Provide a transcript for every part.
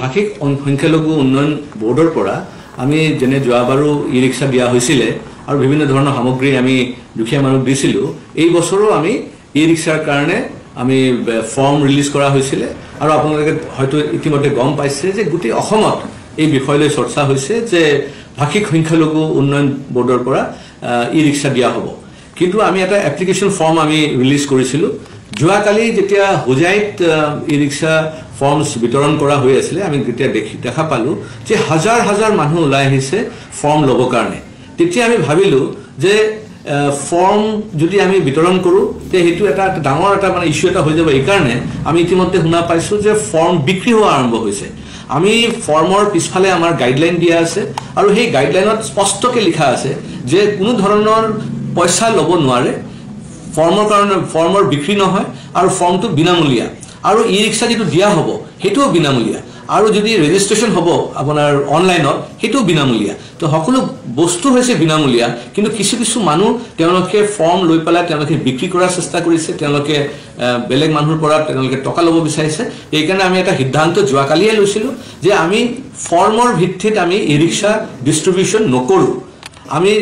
ভাষিক সংখ্যালঘু উন্নয়ন বোৰ্ডৰ পৰা আমি যেনে যোৱাবাৰো ই ৰিক্সা দিয়া হৈছিলে আৰু বিভিন্ন ধৰণৰ সামগ্ৰী আমি দুখীয়া মানুহক দিছিলোঁ এই বছৰো আমি ই ৰিক্সাৰ কাৰণে আমি ফৰ্ম ৰিলিজ কৰা হৈছিলে আৰু আপোনালোকে হয়তো ইতিমধ্যে গম পাইছে যে গোটেই অসমত এই বিষয়লৈ চৰ্চা হৈছে যে ভাষিক সংখ্যালঘু উন্নয়ন বোৰ্ডৰ পৰা ই ৰিক্সা দিয়া হ'ব কিন্তু আমি এটা এপ্লিকেশ্যন ফৰ্ম আমি ৰিলিজ কৰিছিলোঁ যোৱাকালি যেতিয়া হোজাইত ই ৰিক্সা ফৰ্মছ বিতৰণ কৰা হৈ আছিলে আমি তেতিয়া দেখা পালোঁ যে হাজাৰ হাজাৰ মানুহ ওলাই আহিছে ফৰ্ম ল'বৰ কাৰণে তেতিয়া আমি ভাবিলোঁ যে ফৰ্ম যদি আমি বিতৰণ কৰোঁ তে সেইটো এটা ডাঙৰ এটা মানে ইস্যু এটা হৈ যাব এইকাৰণে আমি ইতিমধ্যে শুনা পাইছোঁ যে ফৰ্ম বিক্ৰী হোৱা আৰম্ভ হৈছে আমি ফৰ্মৰ পিছফালে আমাৰ গাইডলাইন দিয়া আছে আৰু সেই গাইডলাইনত স্পষ্টকৈ লিখা আছে যে কোনো ধৰণৰ পইচা ল'ব নোৱাৰে ফৰ্মৰ কাৰণে ফৰ্মৰ বিক্ৰী নহয় আৰু ফৰ্মটো বিনামূলীয়া আৰু ই ৰিক্সা যিটো দিয়া হ'ব সেইটোও বিনামূলীয়া আৰু যদি ৰেজিষ্ট্ৰেশ্যন হ'ব আপোনাৰ অনলাইনত সেইটোও বিনামূলীয়া তো সকলো বস্তু হৈছে বিনামূলীয়া কিন্তু কিছু কিছু মানুহ তেওঁলোকে ফৰ্ম লৈ পেলাই তেওঁলোকে বিক্ৰী কৰাৰ চেষ্টা কৰিছে তেওঁলোকে বেলেগ মানুহৰ পৰা তেওঁলোকে টকা ল'ব বিচাৰিছে এইকাৰণে আমি এটা সিদ্ধান্ত যোৱাকালিয়ে লৈছিলোঁ যে আমি ফৰ্মৰ ভিত্তিত আমি ই ৰিক্সা ডিষ্ট্ৰিবিউশ্যন নকৰোঁ আমি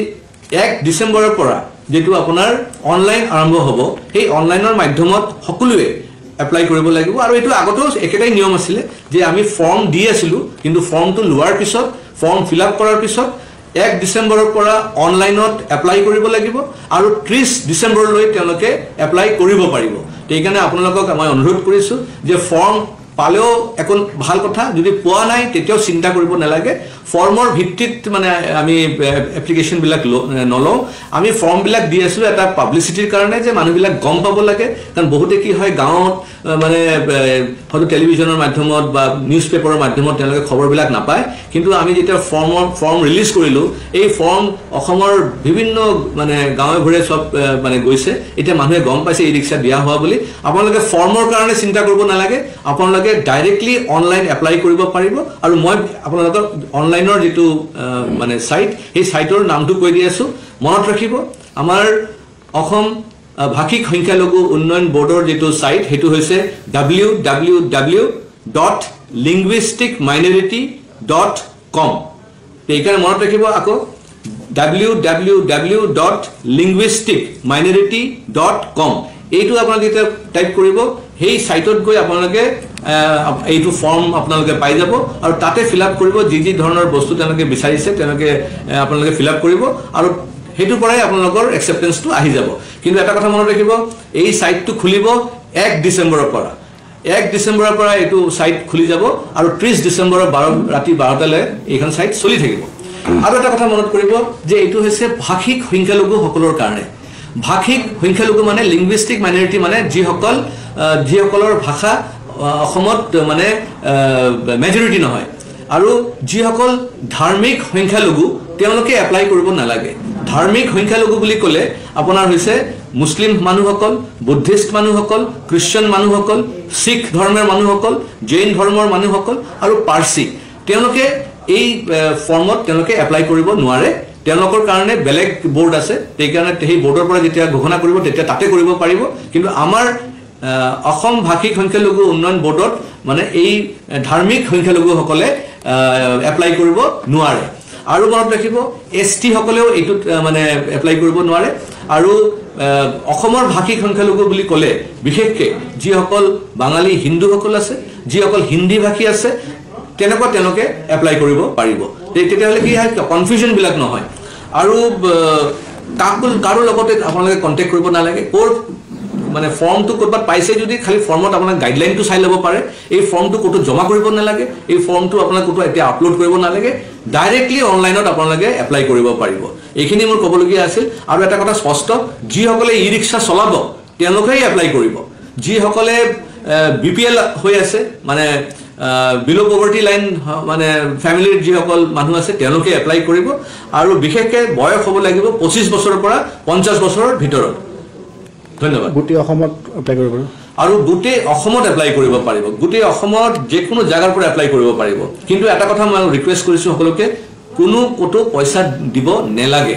1 ডিচেম্বৰৰ পৰা যেটো আপোনাৰ অনলাইন আৰম্ভ হ'ব এই অনলাইনৰ মাধ্যমত সকলোৱে এপ্লাই কৰিব লাগিব আৰু এটো আগতেও একেটাই নিয়ম আছিল যে আমি ফৰ্ম দি আছিলোঁ কিন্তু ফৰ্মটো লোৱাৰ পিছত ফৰ্ম ফিল আপ কৰাৰ পিছত 1 ডিচেম্বৰৰ পৰা অনলাইনত এপ্লাই কৰিব লাগিব আৰু 30 ডিচেম্বৰলৈ তেওঁলোকে এপ্লাই কৰিব পাৰিব সেইকাৰণে আপোনালোকক মই অনুৰোধ কৰিছোঁ যে ফৰ্ম পালেও এখন ভাল কথা যদি পোৱা নাই তেতিয়াও চিন্তা কৰিব নালাগে ফৰ্মৰ ভিত্তিত মানে আমি এপ্লিকেশন বিলাক নলও আমি ফৰ্ম বিলাক দি আছো এটা পাবলিসিটিৰ কাৰণে যে মানুহবিলাক গম পাব লাগে কাৰণ বহুতে কি হয় গাঁৱত মানে হয়তো টেলিভিছনৰ মাধ্যমত বা নিউজ পেপাৰৰ মাধ্যমত তেওঁলোকে খবৰবিলাক নাপায় কিন্তু আমি যেতিয়া ফৰ্ম ৰিলিজ কৰিলো এই ফৰ্ম অসমৰ বিভিন্ন মানে গাঁৱে ঘৰে সব মানে গৈছে এটা মানুহে গম পাইছে ই ৰিক্সা দিয়া হোৱা বুলি আপোনালোকে ফৰ্মৰ কাৰণে চিন্তা কৰিব নালাগে আপোনালোকে ডাইৰেক্টলি অনলাইন এপ্লাই কৰিব পাৰিব আৰু মই আপোনালোকক অনলাইনৰ যেটো মানে সাইট এই সাইটৰ নামটো কৈ দি আছো মনত ৰাখিব আমাৰ অসম ভাষিক সংখ্যালঘু উন্নয়ন বোৰ্ডৰ যেটো সাইট হেতু হৈছে www.linguisticminority.com এইখানে মনত ৰাখিব আকৌ www.linguisticminority.com এইটো আপোনালোকে টাইপ কৰিব সেই সাইটত গৈ আপোনালোকে এইটো ফৰ্ম আপোনালোকে পাই যাব আৰু তাতে ফিল আপ কৰিব যি ধৰণৰ বস্তু তেওঁলোকে বিচাৰিছে তেওঁলোকে আপোনালোকে ফিল আপ কৰিব আৰু হেতু পৰাই আপোনালোকৰ একসেপ্টেন্সটো আহি যাব কিন্তু এটা কথা মনত ৰাখিব এই সাইটটো খুলিব 1 ডিসেম্বৰৰ পৰা 1 ডিসেম্বৰৰ পৰা এইটো সাইট খুলি যাব আৰু 30 ডিসেম্বৰৰ ৰাতি 12 লে এইখন সাইট চলি থাকিব আৰু এটা কথা মনত কৰিব যে এইটো হৈছে ভাষিক সংখ্যালঘু সকলৰ কাৰণে ভাষিক সংখ্যালঘু মানে লিংগুইষ্টিক মাইনৰিটি মানে যিসকলৰ ভাষা অসমত মানে মেজৰিটি নহয় আৰু যিসকল ধাৰ্মিক সংখ্যালঘু তেওঁলোকে এপ্লাই কৰিব নালাগে ধাৰ্মিক সংখ্যালঘু বুলি ক'লে আপোনাৰ হৈছে মুছলিম মানুহসকল বুদ্ধিষ্ট মানুহসকল খ্ৰীষ্টান মানুহসকল শিখ ধৰ্মৰ মানুহসকল জৈন ধৰ্মৰ মানুহসকল আৰু পাৰ্চী তেওঁলোকে এই ফৰ্মত তেওঁলোকে এপ্লাই কৰিব নোৱাৰে তেওঁলোকৰ কাৰণে বেলেগ বোৰ্ড আছে সেই কাৰণে সেই বোৰ্ডৰ পৰা যেতিয়া ঘোষণা কৰিব তেতিয়া তাতে কৰিব পাৰিব কিন্তু আমাৰ অসম ভাষিক সংখ্যালঘু উন্নয়ন বোৰ্ডত মানে এই ধাৰ্মিক সংখ্যালঘু সকলে এপ্লাই কৰিব নোৱাৰে আৰু মনত ৰাখিব এসটি সকলেও এইটো মানে এপ্লাই কৰিব নোৱাৰে আৰু অসমৰ ভাষিক সংখ্যালঘু বুলি ক'লে বিশেষকৈ যিসকল বাঙালী হিন্দু সকল আছে যিসকল হিন্দী ভাষী আছে তেওঁলোকে এপ্লাই কৰিব পাৰিব তেতিয়াহলে কি হয় কনফিউজন বিলাক নহয় আৰু কাৰো লগতে আপোনালোকে কন্টাক্ট কৰিব নালাগে কোৰ মানে ফৰ্মটো কৰবাত পাইছে যদি খালি ফৰ্মত আপোনাক গাইডলাইনটো চাই ল'ব পাৰে এই ফৰ্মটো কোটো জমা কৰিব নালাগে এই ফৰ্মটো আপোনাক কোটো এতিয়া আপলোড কৰিব নালাগে ডাইৰেক্টলি অনলাইনত আপোনালোকে এপ্লাই কৰিব পাৰিব এইখিনি মোৰ ক'বলগীয়া আছিল আৰু এটা কথা স্পষ্ট যিসকলে ই ৰিক্সা চলাব তেওঁলোকেই এপ্লাই কৰিব যিসকলে বিপিএল হৈ আছে মানে বিলো পভাৰ্টি লাইন মানে ফ্যামিলিৰ যিসকল মানুহ আছে তেওঁলোকে এপ্লাই কৰিব আৰু বিশেষকৈ বয়স হ'ব লাগিব 25 বছৰৰ পৰা 50 বছৰৰ ভিতৰত ধন্যবাদ গুটি অসমত এপ্লাই কৰিব আৰু গুটি অসমত এপ্লাই কৰিব পাৰিব গুটি অসমত যে কোনো জায়গাৰ পৰা এপ্লাই কৰিব পাৰিব কিন্তু এটা কথা মই ৰিকুৱেষ্ট কৰিছো সকলোকে কোনো কোটো পইচা দিব নেলাগে